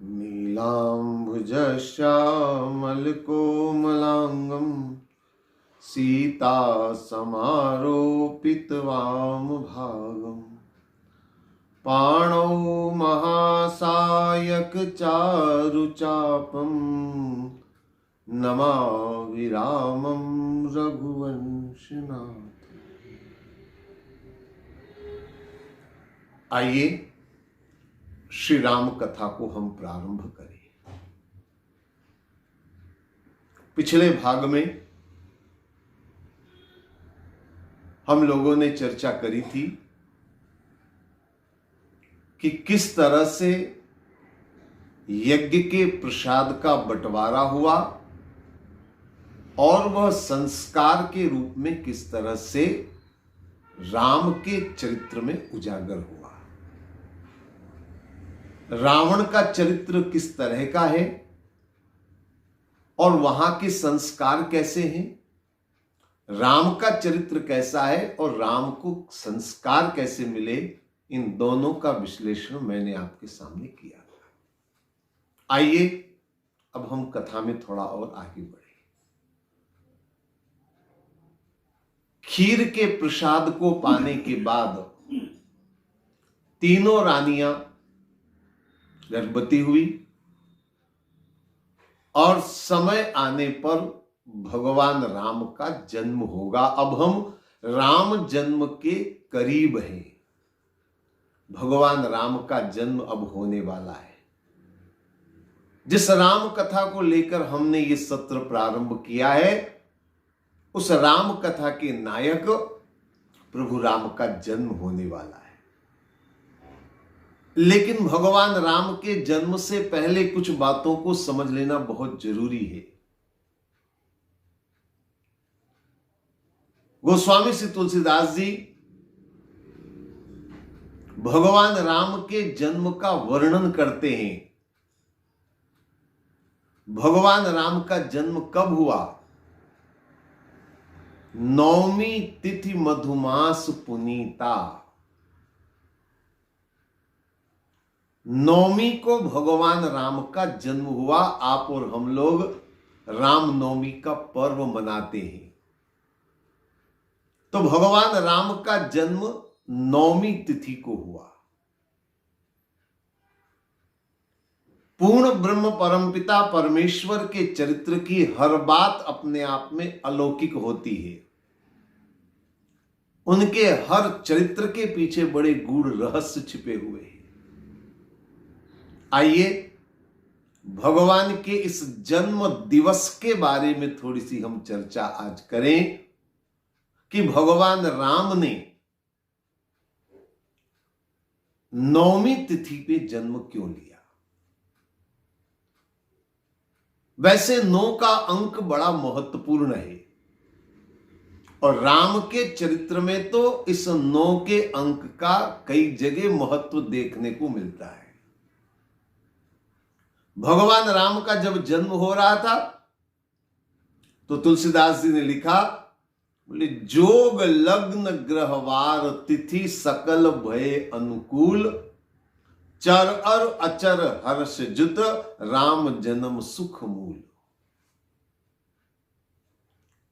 नीलाम्बुजश्यामलकोमलाङ्गं सीतासमारोपितवामभागम् पाणौ महासायकचारुचापं नमामि रामं रघुवंशनाथम्। आइए श्री राम कथा को हम प्रारंभ करें। पिछले भाग में हम लोगों ने चर्चा करी थी कि किस तरह से यज्ञ के प्रसाद का बंटवारा हुआ और वह संस्कार के रूप में किस तरह से राम के चरित्र में उजागर हुआ। रावण का चरित्र किस तरह का है और वहां के संस्कार कैसे हैं, राम का चरित्र कैसा है और राम को संस्कार कैसे मिले, इन दोनों का विश्लेषण मैंने आपके सामने किया। आइए अब हम कथा में थोड़ा और आगे बढ़े। खीर के प्रसाद को पाने के बाद तीनों रानियां गर्भवती हुई और समय आने पर भगवान राम का जन्म होगा। अब हम राम जन्म के करीब हैं। भगवान राम का जन्म अब होने वाला है। जिस राम कथा को लेकर हमने ये सत्र प्रारंभ किया है, उस राम कथा के नायक प्रभु राम का जन्म होने वाला है। लेकिन भगवान राम के जन्म से पहले कुछ बातों को समझ लेना बहुत जरूरी है। गोस्वामी श्री तुलसीदास जी भगवान राम के जन्म का वर्णन करते हैं। भगवान राम का जन्म कब हुआ? नवमी तिथि मधुमास पुनीता। नवमी को भगवान राम का जन्म हुआ। आप और हम लोग राम नवमी का पर्व मनाते हैं। तो भगवान राम का जन्म नवमी तिथि को हुआ। पूर्ण ब्रह्म परमपिता परमेश्वर के चरित्र की हर बात अपने आप में अलौकिक होती है। उनके हर चरित्र के पीछे बड़े गूढ़ रहस्य छिपे हुए हैं। आइए भगवान के इस जन्म दिवस के बारे में थोड़ी सी हम चर्चा आज करें कि भगवान राम ने नवमी तिथि पे जन्म क्यों लिया। वैसे 9 का अंक बड़ा महत्वपूर्ण है और राम के चरित्र में तो इस 9 के अंक का कई जगह महत्व देखने को मिलता है। भगवान राम का जब जन्म हो रहा था तो तुलसीदास जी ने लिखा, बोले जोग लग्न ग्रहवार तिथि सकल भय अनुकूल, चर और अचर हर्ष जुत राम जन्म सुख मूल।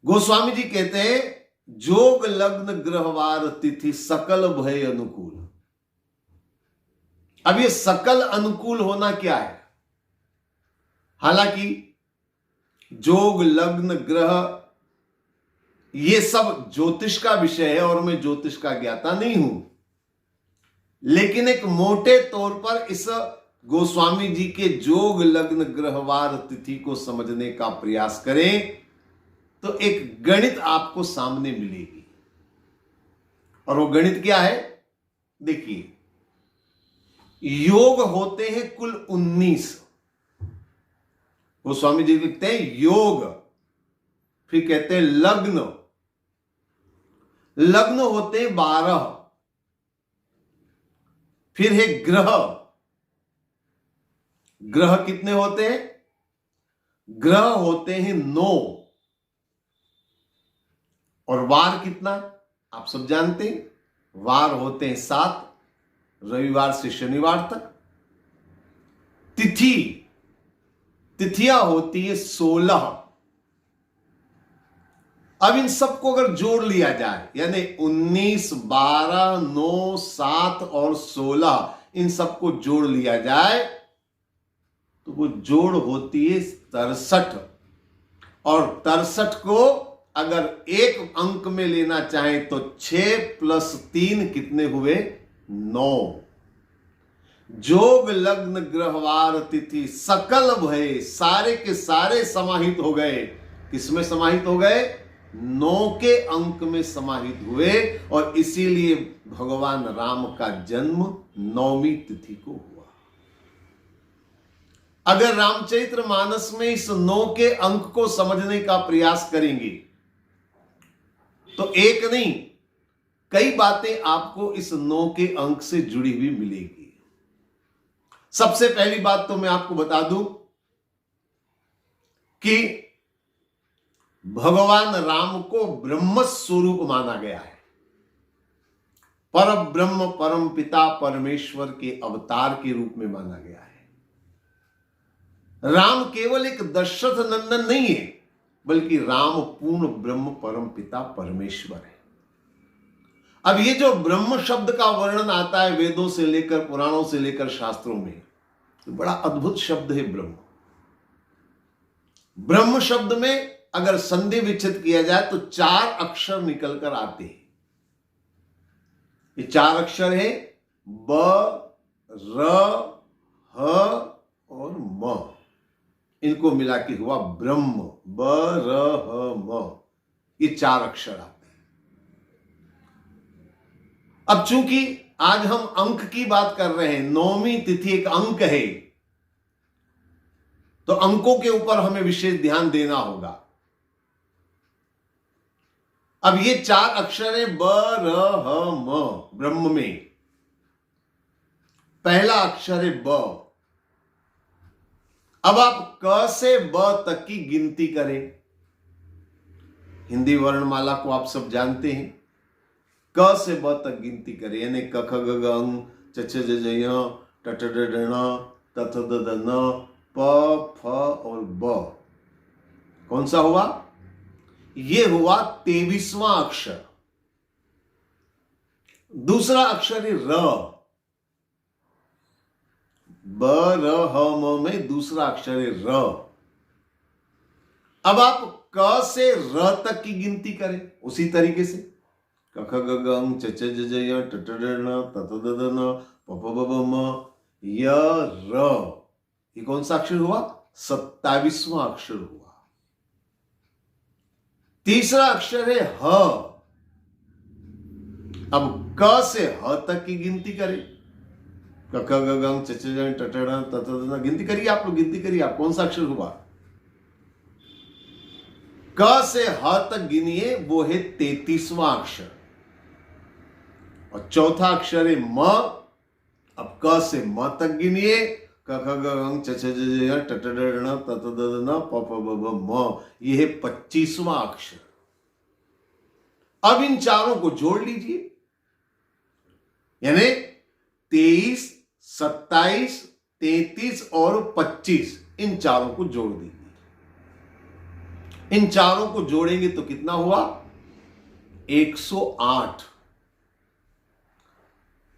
गोस्वामी जी कहते हैं जोग लग्न ग्रहवार तिथि सकल भय अनुकूल। अब ये सकल अनुकूल होना क्या है? हालांकि जोग लग्न ग्रह ये सब ज्योतिष का विषय है और मैं ज्योतिष का ज्ञाता नहीं हूं, लेकिन एक मोटे तौर पर इस गोस्वामी जी के जोग लग्न ग्रहवार तिथि को समझने का प्रयास करें तो एक गणित आपको सामने मिलेगी। और वो गणित क्या है? देखिए, योग होते हैं कुल 19। गोस्वामी जी लिखते हैं योग, फिर कहते हैं लग्न। लग्न होते हैं 12, फिर है ग्रह। ग्रह कितने होते हैं? ग्रह होते हैं 9 और वार कितना आप सब जानते हैं, वार होते हैं 7, रविवार से शनिवार तक। तिथियां होती है 16। अब इन सबको अगर जोड़ लिया जाए, यानी 19, 12, 9, 7 और 16, इन सबको जोड़ लिया जाए तो वो जोड़ होती है 63। और 63 को अगर एक अंक में लेना चाहें तो 6 + 3 कितने हुए? 9। जोग लग्न ग्रहवार तिथि सकल भय, सारे के सारे समाहित हो गए। किसमें समाहित हो गए? 9 के अंक में समाहित हुए। और इसीलिए भगवान राम का जन्म 9वीं तिथि को हुआ। अगर रामचरितमानस में इस 9 के अंक को समझने का प्रयास करेंगे तो एक नहीं, कई बातें आपको इस 9 के अंक से जुड़ी हुई मिलेगी। सबसे पहली बात तो मैं आपको बता दूं कि भगवान राम को ब्रह्म स्वरूप माना गया है। पर ब्रह्म, परम पिता परमेश्वर के अवतार के रूप में माना गया है। राम केवल एक दशरथ नंदन नहीं है, बल्कि राम पूर्ण ब्रह्म परम पिता परमेश्वर है। अब ये जो ब्रह्म शब्द का वर्णन आता है वेदों से लेकर, पुराणों से लेकर शास्त्रों में, तो बड़ा अद्भुत शब्द है ब्रह्म। ब्रह्म शब्द में अगर संधि विच्छेद किया जाए तो 4 अक्षर निकल कर आते हैं। ये 4 अक्षर है ब, र, ह और म। इनको मिला के हुआ ब्रह्म। ब, र, ह, म, ये 4 अक्षर आते हैं। अब चूंकि आज हम अंक की बात कर रहे हैं, 9वीं तिथि एक अंक है, तो अंकों के ऊपर हमें विशेष ध्यान देना होगा। अब ये 4 अक्षर है ब, र, ह, म। ब्रह्म में पहला अक्षर है ब। अब आप क से ब तक की गिनती करें। हिंदी वर्णमाला को आप सब जानते हैं। क से ब तक गिनती करें, यानी क, ख, ग, घ, ङ, च, छ, ज, झ, ञ, ट, ठ, ड, ढ, ण, त, थ, द, ध, न, प, फ और ब। कौन सा हुआ? ये हुआ 23वां अक्षर। दूसरा अक्षर है र। ब, र, ह, म में दूसरा अक्षर है र। अब आप क से र तक की गिनती करें उसी तरीके से। क, ख, ग, घ, ङ, च, छ, ज, झ, ञ, ट, ठ, ड, ण, त, थ, द, ध, न, प, फ, ब, भ, म, य, र। ये कौन सा अक्षर हुआ? 27वां अक्षर हुआ। तीसरा अक्षर है ह। अब क से ह तक की गिनती करें। क, ख, ग, घ, ङ, च, छ, ज, ञ, ट, ठ, ड, त, थ, द, न। गिनती करिए आप लोग, गिनती करिए आप। कौन सा अक्षर हुआ? क से ह तक गिनिए, वो है 33वां अक्षर। और चौथा अक्षर है म। अब क से म तक गिनिए। क, ख, ग, घ, ङ, च, छ, ज, झ, ञ, ट, ठ, ड, ण, त, थ, द, न, प, फ, ब, भ, म। यह है 25वां अक्षर। अब इन चारों को जोड़ लीजिए, यानी 23, 27, 33 और 25, इन चारों को जोड़ दीजिए। इन चारों को जोड़ेंगे तो कितना हुआ? 108।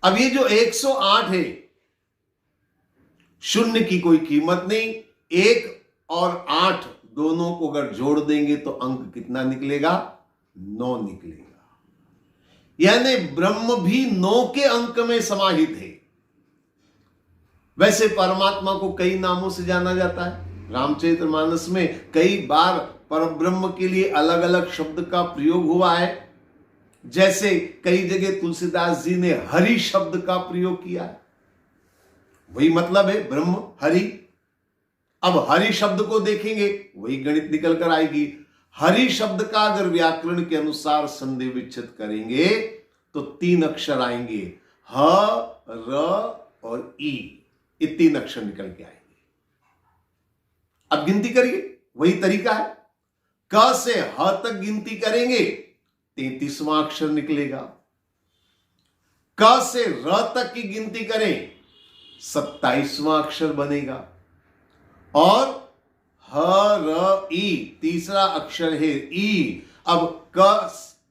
अब ये जो 108 है, शून्य की कोई कीमत नहीं। 1 और 8 दोनों को अगर जोड़ देंगे तो अंक कितना निकलेगा? 9 निकलेगा। यानी ब्रह्म भी 9 के अंक में समाहित है। वैसे परमात्मा को कई नामों से जाना जाता है। रामचरितमानस में कई बार परब्रह्म के लिए अलग अलग शब्द का प्रयोग हुआ है। जैसे कई जगह तुलसीदास जी ने हरि शब्द का प्रयोग किया है। वही मतलब है ब्रह्म हरि। अब हरि शब्द को देखेंगे, वही गणित निकल कर आएगी। हरि शब्द का अगर व्याकरण के अनुसार संधि विच्छेद करेंगे तो 3 अक्षर आएंगे, ह, र और ई। ये 3 अक्षर निकल के आएंगे। अब गिनती करिए, वही तरीका है। क से ह तक गिनती करेंगे, 33वां अक्षर निकलेगा। क से र तक की गिनती करें 27वां अक्षर बनेगा। और ह र ई तीसरा अक्षर है ई। अब क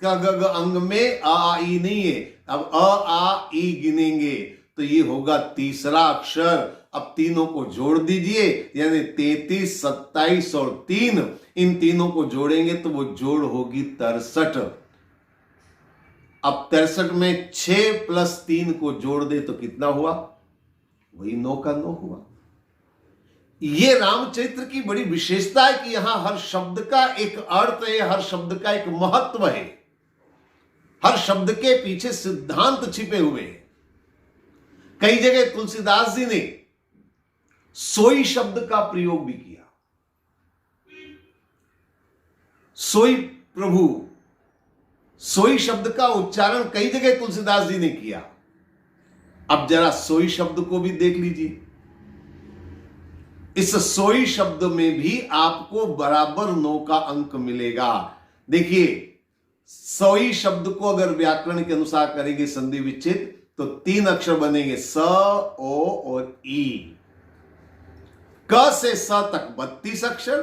ग ग अंग में आ ई नहीं है, अब अ आ ई गिनेंगे तो ये होगा तीसरा अक्षर। अब तीनों को जोड़ दीजिए, यानी 33, 27 और 3, इन तीनों को जोड़ेंगे तो वो जोड़ होगी 63। अब 63 में 6 प्लस 3 को जोड़ दे तो कितना हुआ? वही 9 का 9 हुआ। ये रामचरित्र की बड़ी विशेषता है कि यहां हर शब्द का एक अर्थ है, हर शब्द का एक महत्व है, हर शब्द के पीछे सिद्धांत छिपे हुए हैं। कई जगह तुलसीदास जी ने सोई शब्द का प्रयोग भी किया। सोई प्रभु, सोई शब्द का उच्चारण कई जगह तुलसीदास जी ने किया। अब जरा सोई शब्द को भी देख लीजिए। इस सोई शब्द में भी आपको बराबर 9 का अंक मिलेगा। देखिए, सोई शब्द को अगर व्याकरण के अनुसार करेंगे संधि विच्छेद तो 3 अक्षर बनेंगे, स, ओ और ई। क से स तक 32 अक्षर।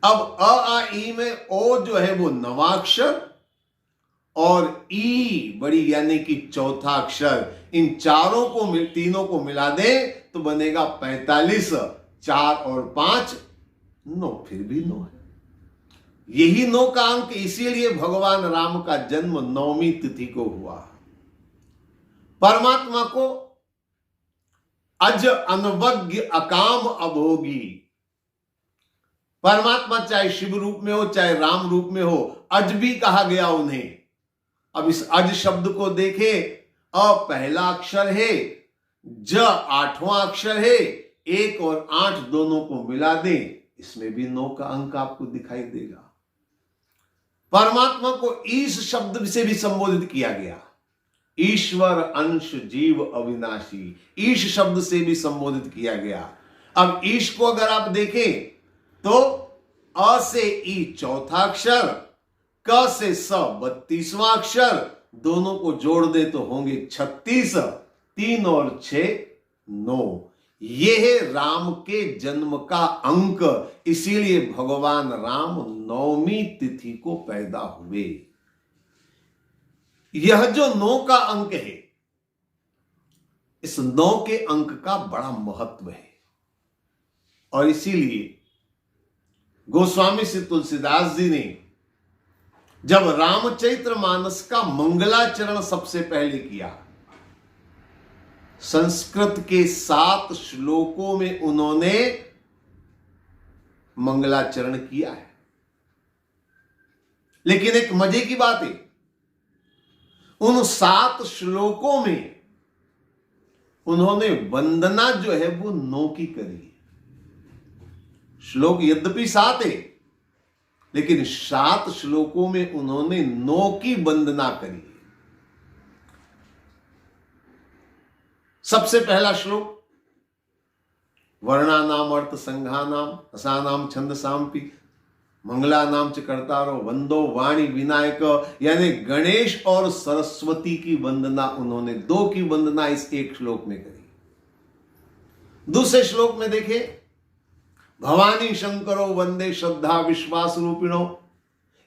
अब अ आ ई में ओ जो है वो 9वां अक्षर और ई बड़ी यानी कि चौथा अक्षर। इन तीनों को मिला दें तो बनेगा 45। 4 और 5 9, फिर भी 9 है। यही 9 का अंक इसीलिए भगवान राम का जन्म 9वीं तिथि को हुआ। परमात्मा को अज अनवज्ञ अकाम अभोगी, परमात्मा चाहे शिव रूप में हो चाहे राम रूप में हो, अज भी कहा गया उन्हें। अब इस अज शब्द को देखें, अ पहला अक्षर है, ज 8वां अक्षर है, 1 और 8 दोनों को मिला दें, इसमें भी 9 का अंक आपको दिखाई देगा। परमात्मा को ईश शब्द से भी संबोधित किया गया। ईश्वर अंश जीव अविनाशी, ईश शब्द से भी संबोधित किया गया। अब ईश को अगर आप देखें तो अ से ई चौथा अक्षर, क से स 32वां अक्षर, दोनों को जोड़ दे तो होंगे 36। 3 और 6 9। यह है राम के जन्म का अंक, इसीलिए भगवान राम 9वीं तिथि को पैदा हुए। यह जो 9 का अंक है, इस 9 के अंक का बड़ा महत्व है और इसीलिए गोस्वामी श्री तुलसीदास जी ने जब रामचरित्र मानस का मंगलाचरण सबसे पहले किया, संस्कृत के 7 श्लोकों में उन्होंने मंगलाचरण किया है। लेकिन एक मजे की बात है, उन 7 श्लोकों में उन्होंने वंदना जो है वो 9 की करी। श्लोक यद्यपि 7 है, लेकिन 7 श्लोकों में उन्होंने 9 की वंदना करी। सबसे पहला श्लोक, वर्णानाम अर्थ संघानाम रसानाम छंदसामपि मंगलानाम च कर्तारो वंदो वाणी विनायक, यानी गणेश और सरस्वती की वंदना उन्होंने 2 की वंदना इस एक श्लोक में करी। दूसरे श्लोक में देखें, भवानी शंकरो वंदे श्रद्धा विश्वास रूपिणो,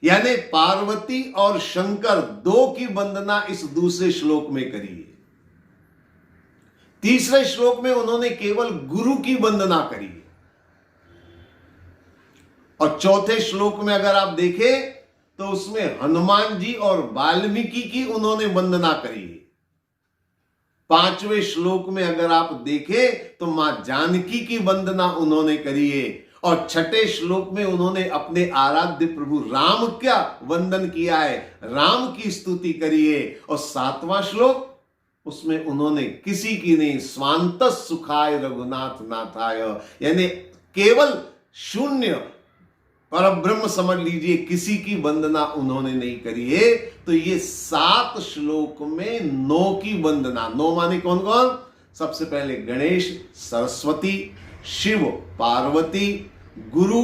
यानी पार्वती और शंकर 2 की वंदना इस दूसरे श्लोक में करी है। तीसरे श्लोक में उन्होंने केवल गुरु की वंदना करी है। और चौथे श्लोक में अगर आप देखें तो उसमें हनुमान जी और वाल्मीकि की उन्होंने वंदना करी है। 5वें श्लोक में अगर आप देखें तो मां जानकी की वंदना उन्होंने करी है। और 6ठे श्लोक में उन्होंने अपने आराध्य प्रभु राम का वंदन किया है, राम की स्तुति करी है। और 7वां श्लोक, उसमें उन्होंने किसी की नहीं, स्वांत सुखाय रघुनाथ नाथाय, यानी केवल शून्य परब्रह्म समझ लीजिए, किसी की वंदना उन्होंने नहीं करी है। तो ये 7 श्लोक में 9 की वंदना। 9 माने कौन कौन? सबसे पहले गणेश, सरस्वती, शिव, पार्वती, गुरु,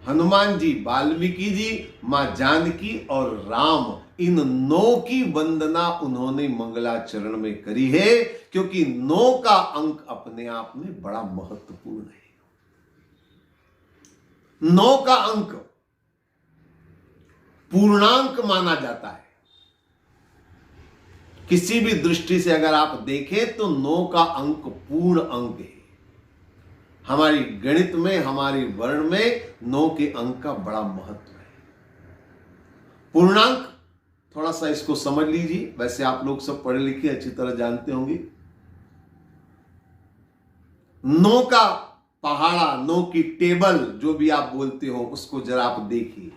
हनुमान जी, वाल्मीकि जी, मां जानकी और राम, इन 9 की वंदना उन्होंने मंगलाचरण में करी है, क्योंकि 9 का अंक अपने आप में बड़ा महत्वपूर्ण है। 9 का अंक पूर्णांक माना जाता है। किसी भी दृष्टि से अगर आप देखें तो 9 का अंक पूर्ण अंक है। हमारी गणित में, हमारी वर्ण में 9 के अंक का बड़ा महत्व है। पूर्णांक, थोड़ा सा इसको समझ लीजिए। वैसे आप लोग सब पढ़े लिखे अच्छी तरह जानते होंगे। 9 का पहाड़ा, 9 की टेबल, जो भी आप बोलते हो, उसको जरा आप देखिए।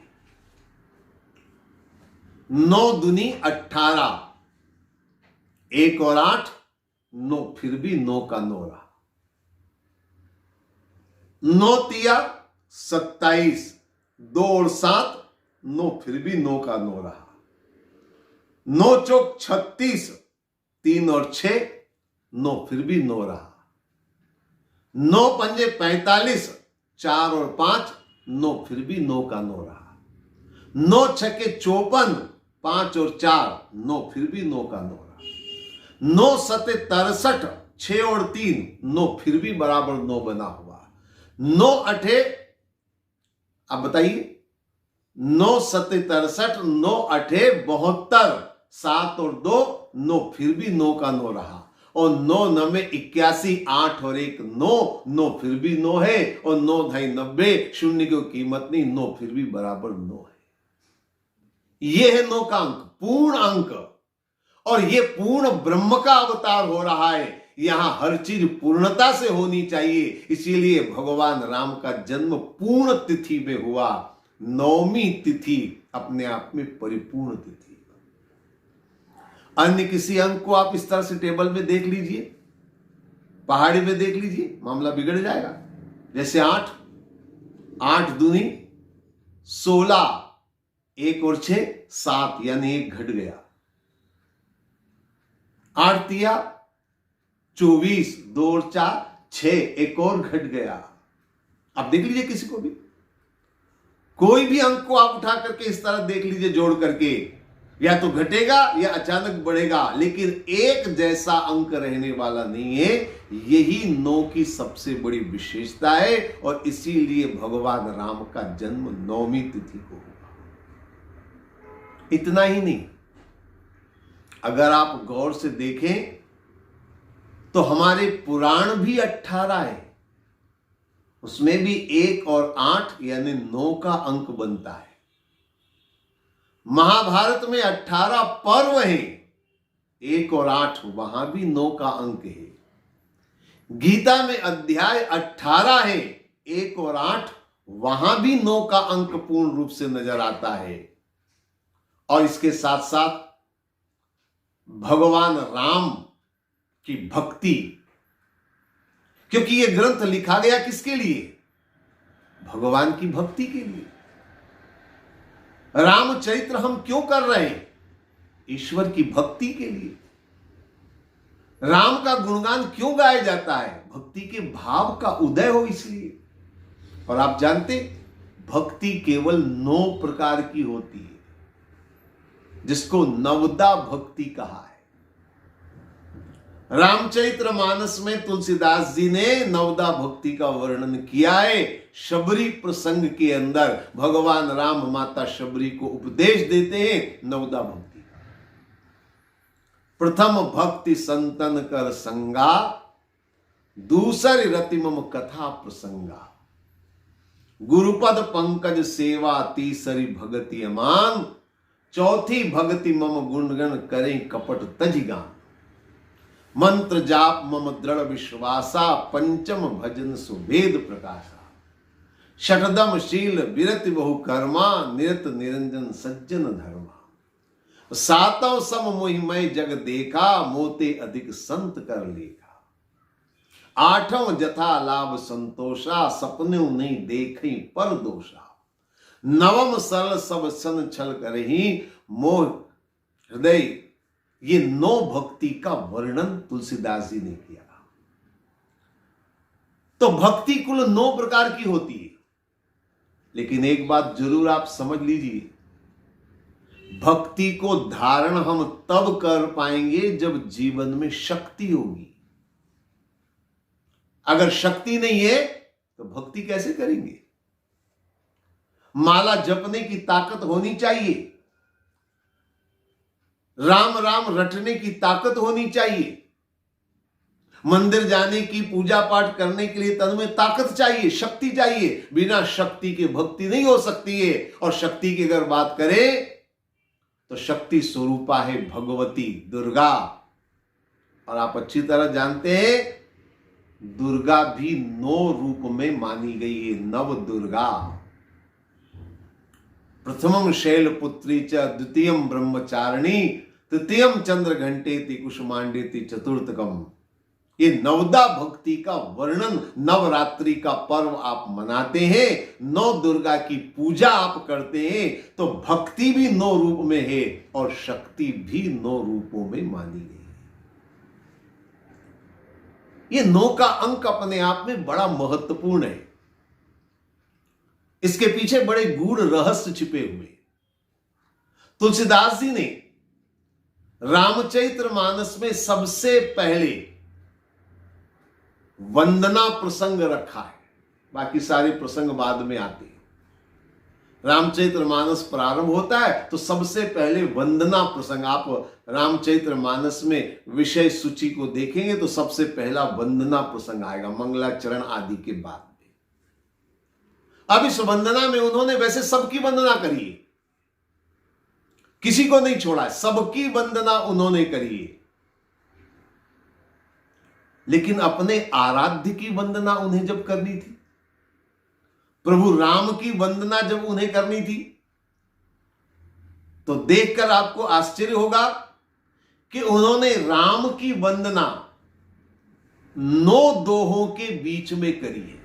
9 दूनी 18, 1 और 8 9, फिर भी 9 का 9 रहा। 9 तिया 27, 2 और 7 9, फिर भी 9 का 9 रहा। 9 चौक 36, 3 और 6 9, फिर भी 9 रहा। 9 पंजे 45, 4 और 5 9, फिर भी 9 का 9 रहा। 9 छक्के 54, 5 और 4 9, फिर भी 9 का 9 रहा। 9 सते 63, 6 और 3 9, फिर भी बराबर 9 बना हुआ। 9 अठे, अब बताइए, 9 सते 63, 9 अठे 72, 7 और 2 9, फिर भी 9 का 9 रहा। और 9 9 81, 8 और 1 9 9, फिर भी 9 है। और 9 ढाई 90, शून्य की कीमत नहीं, 9 फिर भी बराबर 9 है। यह है 9 का अंक, पूर्ण अंक। और यह पूर्ण ब्रह्म का अवतार हो रहा है। यहां हर चीज पूर्णता से होनी चाहिए। इसीलिए भगवान राम का जन्म पूर्ण तिथि में हुआ। 9वीं तिथि अपने आप में परिपूर्ण तिथि। अन्य किसी अंक को आप इस तरह से टेबल में देख लीजिए, पहाड़ी में देख लीजिए, मामला बिगड़ जाएगा। जैसे 8, 8 दूनी 16, 1 और 6 7, यानी 1 घट गया। 8 तिया 24, 2 और 4 6, 1 और घट गया। आप देख लीजिए किसी को भी, कोई भी अंक को आप उठा करके इस तरह देख लीजिए, जोड़ करके, या तो घटेगा या अचानक बढ़ेगा, लेकिन एक जैसा अंक रहने वाला नहीं है। यही 9 की सबसे बड़ी विशेषता है। और इसीलिए भगवान राम का जन्म 9वीं तिथि को हुआ। इतना ही नहीं, अगर आप गौर से देखें तो हमारे पुराण भी 18 है। उसमें भी 1 और 8 यानी 9 का अंक बनता है। महाभारत में 18 पर्व है, 1 और 8 वहां भी 9 का अंक है। गीता में अध्याय 18 है, 1 और 8 वहां भी 9 का अंक पूर्ण रूप से नजर आता है। और इसके साथ साथ भगवान राम की भक्ति, क्योंकि यह ग्रंथ लिखा गया किसके लिए? भगवान की भक्ति के लिए। रामचरित्र हम क्यों कर रहे हैं? ईश्वर की भक्ति के लिए। राम का गुणगान क्यों गाया जाता है? भक्ति के भाव का उदय हो इसलिए। और आप जानते, भक्ति केवल 9 प्रकार की होती है, जिसको नवदा भक्ति कहा है। रामचरित्र मानस में तुलसीदास जी ने नवदा भक्ति का वर्णन किया है। शबरी प्रसंग के अंदर भगवान राम माता शबरी को उपदेश देते हैं नवदा भक्ति का। प्रथम भक्ति संतन कर संगा, दूसरी रति मम कथा प्रसंगा, गुरुपद पंकज सेवा, तीसरी भगति अमान, चौथी भक्ति मम गुणगण करें कपट तजिगान, मंत्र जाप मम दृढ़ विश्वासा, पंचम भजन सुभेद प्रकाशा, षठदम शील विरति बहु कर्मा, निरत निरंजन सज्जन धर्मा, सातों सम मोहिमय जग देखा, मोते अधिक संत कर लेखा, आठों जथा लाभ संतोषा, सपने नहीं देखी पर दोषा, नवम सरल सब सन छल करही, मोह हृदय। ये 9 भक्ति का वर्णन तुलसीदास जी ने किया। तो भक्ति कुल 9 प्रकार की होती है। लेकिन एक बात जरूर आप समझ लीजिए, भक्ति को धारण हम तब कर पाएंगे जब जीवन में शक्ति होगी। अगर शक्ति नहीं है तो भक्ति कैसे करेंगे? माला जपने की ताकत होनी चाहिए, राम राम रटने की ताकत होनी चाहिए, मंदिर जाने की, पूजा पाठ करने के लिए तन में ताकत चाहिए, शक्ति चाहिए। बिना शक्ति के भक्ति नहीं हो सकती है। और शक्ति की अगर बात करें तो शक्ति स्वरूपा है भगवती दुर्गा। और आप अच्छी तरह जानते हैं दुर्गा भी 9 रूप में मानी गई है, नव दुर्गा। प्रथमम शैलपुत्री च, द्वितीयम ब्रह्मचारिणी, तृतीयम चंद्र घंटेति कुसुमांडेति चतुर्थकम। ये नवदा भक्ति का वर्णन, नवरात्रि का पर्व आप मनाते हैं, 9 दुर्गा की पूजा आप करते हैं, तो भक्ति भी 9 रूप में है और शक्ति भी 9 रूपों में मानी गई है। ये 9 का अंक अपने आप में बड़ा महत्वपूर्ण है। इसके पीछे बड़े गूढ़ रहस्य छिपे हुए। तुलसीदास जी ने रामचरितमानस में सबसे पहले वंदना प्रसंग रखा है, बाकी सारे प्रसंग बाद में आते हैं। रामचरितमानस प्रारंभ होता है तो सबसे पहले वंदना प्रसंग, आप रामचरितमानस में विषय सूची को देखेंगे तो सबसे पहला वंदना प्रसंग आएगा, मंगलाचरण आदि के बाद में। अब इस वंदना में उन्होंने वैसे सबकी वंदना करी है, किसी को नहीं छोड़ा है, सबकी वंदना उन्होंने करी है। लेकिन अपने आराध्य की वंदना उन्हें जब करनी थी, प्रभु राम की वंदना जब उन्हें करनी थी, तो देखकर आपको आश्चर्य होगा कि उन्होंने राम की वंदना 9 दोहों के बीच में करी है।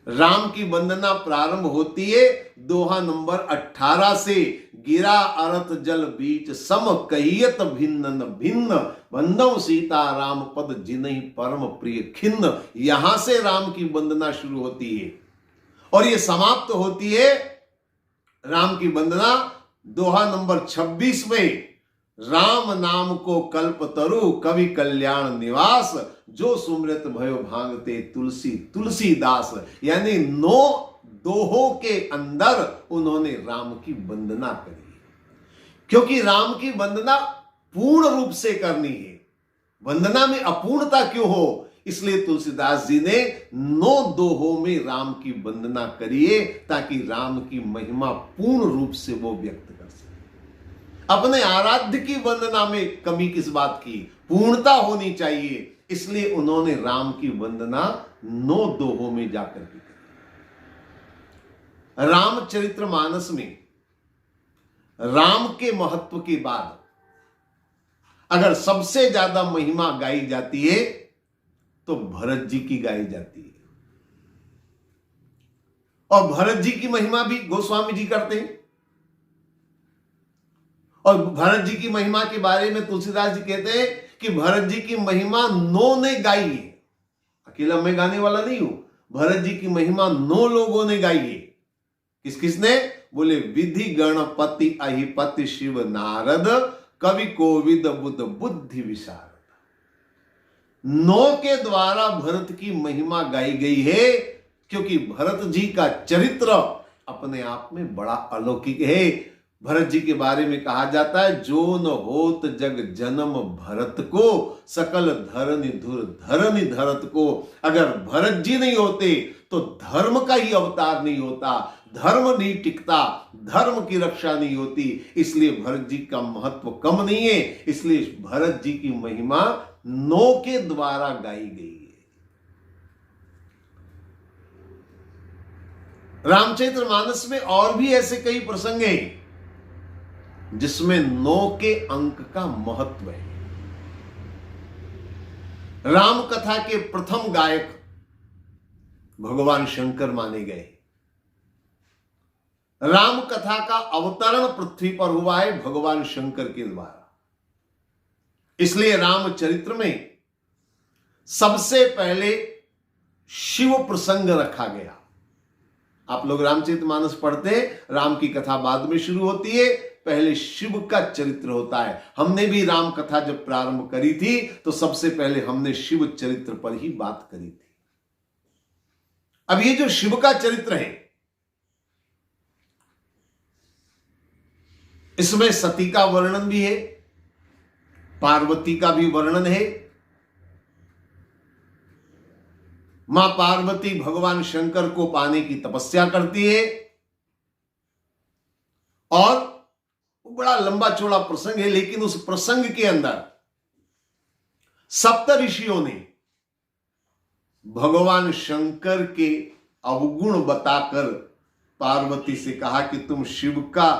राम की वंदना प्रारंभ होती है दोहा नंबर 18 से, गिरा अरत जल बीच सम कहियत भिन्न भिन्न, वंदम सीता राम पद जिन्हि परम प्रिय खिन्न। यहां से राम की वंदना शुरू होती है और यह समाप्त होती है राम की वंदना दोहा नंबर 26 में, राम नाम को कल्प तरु कवि कल्याण निवास, जो सुमृत भयो भांगते तुलसी तुलसीदास। यानी 9 दोहों के अंदर उन्होंने राम की वंदना करी, क्योंकि राम की वंदना पूर्ण रूप से करनी है। वंदना में अपूर्णता क्यों हो, इसलिए तुलसीदास जी ने 9 दोहों में राम की वंदना करिए, ताकि राम की महिमा पूर्ण रूप से वो व्यक्त कर सके। अपने आराध्य की वंदना में कमी किस बात की, पूर्णता होनी चाहिए, इसलिए उन्होंने राम की वंदना 9 दोहों में जाकर की। रामचरितमानस में राम के महत्व के बाद अगर सबसे ज्यादा महिमा गाई जाती है तो भरत जी की गाई जाती है। और भरत जी की महिमा भी गोस्वामी जी करते हैं। और भरत जी की महिमा के बारे में तुलसीदास जी कहते हैं कि भरत जी की महिमा 9 ने गाई है, अकेला मैं गाने वाला नहीं हूं। भरत जी की महिमा 9 लोगों ने गाई है। किस किसने? बोले विधि गणपति अहिपति शिव नारद, कवि कोविद बुद्ध बुद्धि विशारद। 9 के द्वारा भरत की महिमा गाई गई है, क्योंकि भरत जी का चरित्र अपने आप में बड़ा अलौकिक है। भरत जी के बारे में कहा जाता है, जो न होत जग जन्म भरत को, सकल धरनि धुर धरनि धरत को। अगर भरत जी नहीं होते तो धर्म का ही अवतार नहीं होता, धर्म नहीं टिकता, धर्म की रक्षा नहीं होती। इसलिए भरत जी का महत्व कम नहीं है, इसलिए भरत जी की महिमा 9 के द्वारा गाई गई है। रामचरितमानस में और भी ऐसे कई प्रसंग हैं जिसमें 9 के अंक का महत्व है। राम कथा के प्रथम गायक भगवान शंकर माने गए। राम कथा का अवतरण पृथ्वी पर हुआ है भगवान शंकर के द्वारा। इसलिए रामचरित्र में सबसे पहले शिव प्रसंग रखा गया। आप लोग रामचरितमानस पढ़ते, राम की कथा बाद में शुरू होती है, पहले शिव का चरित्र होता है। हमने भी राम कथा जब प्रारंभ करी थी तो सबसे पहले हमने शिव चरित्र पर ही बात करी थी। अब ये जो शिव का चरित्र है, इसमें सती का वर्णन भी है, पार्वती का भी वर्णन है। मां पार्वती भगवान शंकर को पाने की तपस्या करती है और बड़ा लंबा चौड़ा प्रसंग है, लेकिन उस प्रसंग के अंदर सप्त ऋषियों ने भगवान शंकर के अवगुण बताकर पार्वती से कहा कि तुम शिव का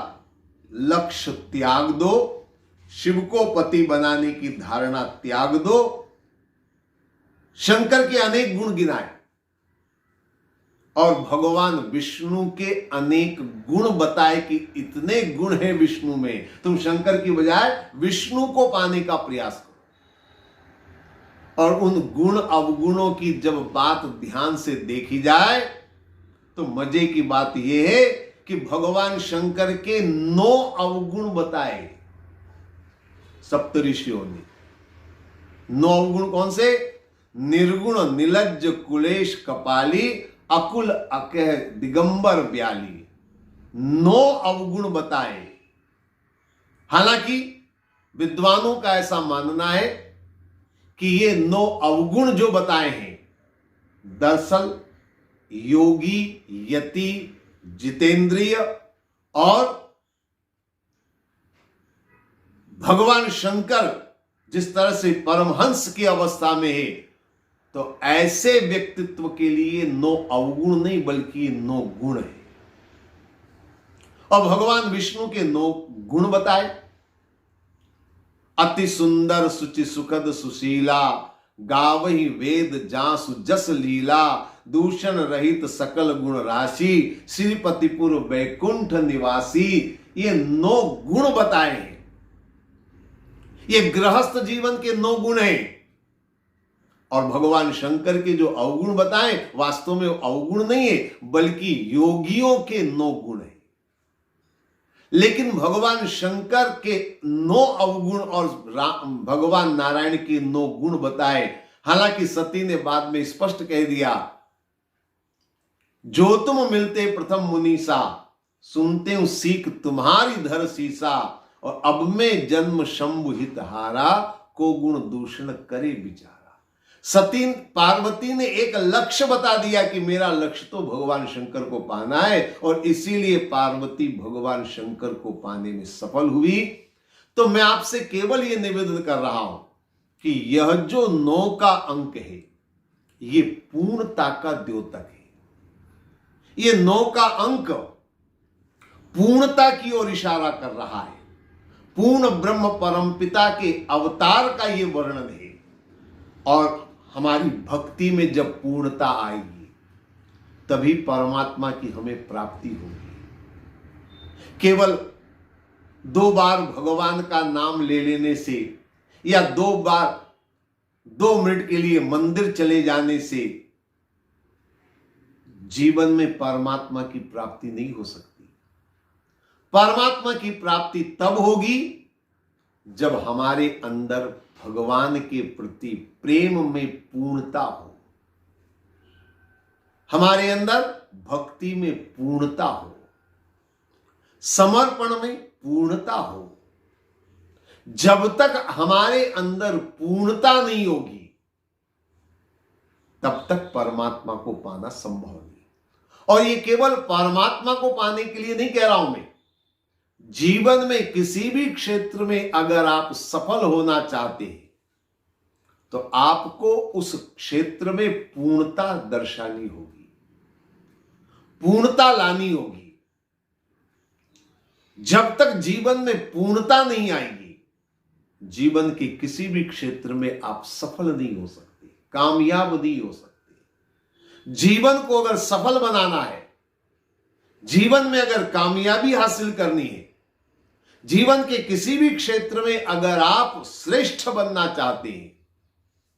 लक्ष्य त्याग दो, शिव को पति बनाने की धारणा त्याग दो। शंकर के अनेक गुण गिनाए और भगवान विष्णु के अनेक गुण बताए कि इतने गुण हैं विष्णु में, तुम शंकर की बजाय विष्णु को पाने का प्रयास करो। और उन गुण अवगुणों की जब बात ध्यान से देखी जाए तो मजे की बात यह है कि भगवान शंकर के 9 अवगुण बताए सप्तऋषियों ने। 9 अवगुण कौन से? निर्गुण, निलज्ज, कुलेश, कपाली, अकुल, अकह, दिगंबर, ब्याली। 9 अवगुण बताए। हालांकि विद्वानों का ऐसा मानना है कि ये 9 अवगुण जो बताए हैं, दरअसल योगी, यति, जितेंद्रिय और भगवान शंकर जिस तरह से परमहंस की अवस्था में है, तो ऐसे व्यक्तित्व के लिए 9 अवगुण नहीं बल्कि 9 गुण है। और भगवान विष्णु के 9 गुण बताए। अति सुंदर, सुचि, सुखद, सुशीला, गावहि वेद जासु जस लीला, दूषण रहित सकल गुण राशि, श्रीपतिपुर वैकुंठ निवासी। ये 9 गुण बताए हैं। ये गृहस्थ जीवन के 9 गुण हैं। और भगवान शंकर के जो अवगुण बताए वास्तव में अवगुण नहीं है बल्कि योगियों के 9 गुण हैं। लेकिन भगवान शंकर के 9 अवगुण और भगवान नारायण के 9 गुण बताए। हालांकि सती ने बाद में स्पष्ट कह दिया, जो तुम मिलते प्रथम मुनीसा, सुनते हूं सीख तुम्हारी धर सीसा, और अब में जन्म शंभु हित हारा, को गुण दूषण करे बिचारा। सती पार्वती ने एक लक्ष्य बता दिया कि मेरा लक्ष्य तो भगवान शंकर को पाना है, और इसीलिए पार्वती भगवान शंकर को पाने में सफल हुई। तो मैं आपसे केवल यह निवेदन कर रहा हूं कि यह जो 9 का अंक है, ये पूर्णता का द्योतक है। ये 9 का अंक पूर्णता की ओर इशारा कर रहा है। पूर्ण ब्रह्म परमपिता के अवतार का ये वर्णन है। और हमारी भक्ति में जब पूर्णता आएगी तभी परमात्मा की हमें प्राप्ति होगी। केवल 2 बार भगवान का नाम ले लेने से या 2 बार 2 मिनट के लिए मंदिर चले जाने से जीवन में परमात्मा की प्राप्ति नहीं हो सकती। परमात्मा की प्राप्ति तब होगी जब हमारे अंदर भगवान के प्रति प्रेम में पूर्णता हो, हमारे अंदर भक्ति में पूर्णता हो, समर्पण में पूर्णता हो। जब तक हमारे अंदर पूर्णता नहीं होगी तब तक परमात्मा को पाना संभव नहीं। और ये केवल परमात्मा को पाने के लिए नहीं कह रहा हूं मैं, जीवन में किसी भी क्षेत्र में अगर आप सफल होना चाहते हैं तो आपको उस क्षेत्र में पूर्णता दर्शानी होगी, पूर्णता लानी होगी। जब तक जीवन में पूर्णता नहीं आएगी, जीवन के किसी भी क्षेत्र में आप सफल नहीं हो सकते, कामयाब नहीं हो सकते। जीवन को अगर सफल बनाना है, जीवन में अगर कामयाबी हासिल करनी है, जीवन के किसी भी क्षेत्र में अगर आप श्रेष्ठ बनना चाहते हैं,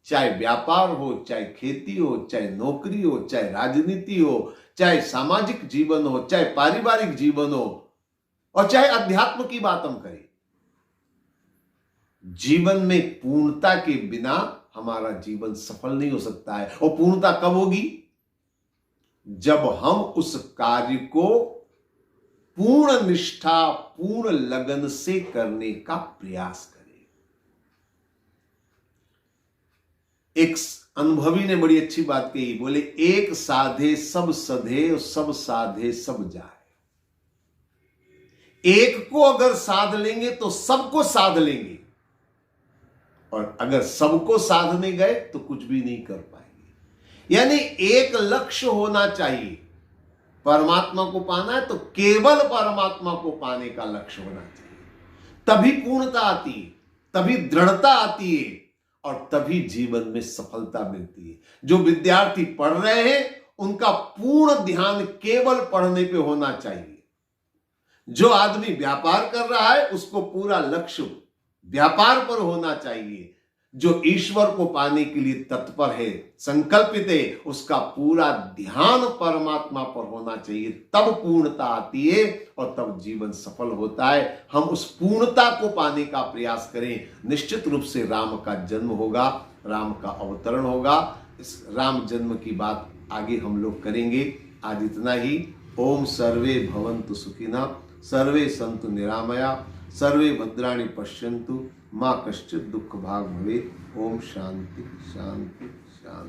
चाहे व्यापार हो, चाहे खेती हो, चाहे नौकरी हो, चाहे राजनीति हो, चाहे सामाजिक जीवन हो, चाहे पारिवारिक जीवन हो, और चाहे अध्यात्म की बात हम करें, जीवन में पूर्णता के बिना हमारा जीवन सफल नहीं हो सकता है। और पूर्णता कब होगी? जब हम उस कार्य को पूर्ण निष्ठा, पूर्ण लगन से करने का प्रयास करें। एक अनुभवी ने बड़ी अच्छी बात कही, बोले एक साधे सब सधे और सब साधे सब जाए। एक को अगर साध लेंगे तो सबको साध लेंगे, और अगर सबको साधने गए तो कुछ भी नहीं कर पाएंगे। यानी एक लक्ष्य होना चाहिए, परमात्मा को पाना है तो केवल परमात्मा को पाने का लक्ष्य होना चाहिए, तभी पूर्णता आती है, तभी दृढ़ता आती है, और तभी जीवन में सफलता मिलती है। जो विद्यार्थी पढ़ रहे हैं उनका पूर्ण ध्यान केवल पढ़ने पे होना चाहिए। जो आदमी व्यापार कर रहा है उसको पूरा लक्ष्य व्यापार पर होना चाहिए। जो ईश्वर को पाने के लिए तत्पर है, संकल्पित है, उसका पूरा ध्यान परमात्मा पर होना चाहिए, तब पूर्णता आती है और तब जीवन सफल होता है। हम उस पूर्णता को पाने का प्रयास करें। निश्चित रूप से राम का जन्म होगा, राम का अवतरण होगा। इस राम जन्म की बात आगे हम लोग करेंगे। आज इतना ही। ओम सर्वे भवन्तु सुखिनः, सर्वे सन्तु निरामया, सर्वे भद्राणि पश्यन्तु, मां कश्चित् दुःख भाग् भवेत्। ओम शांति शांति।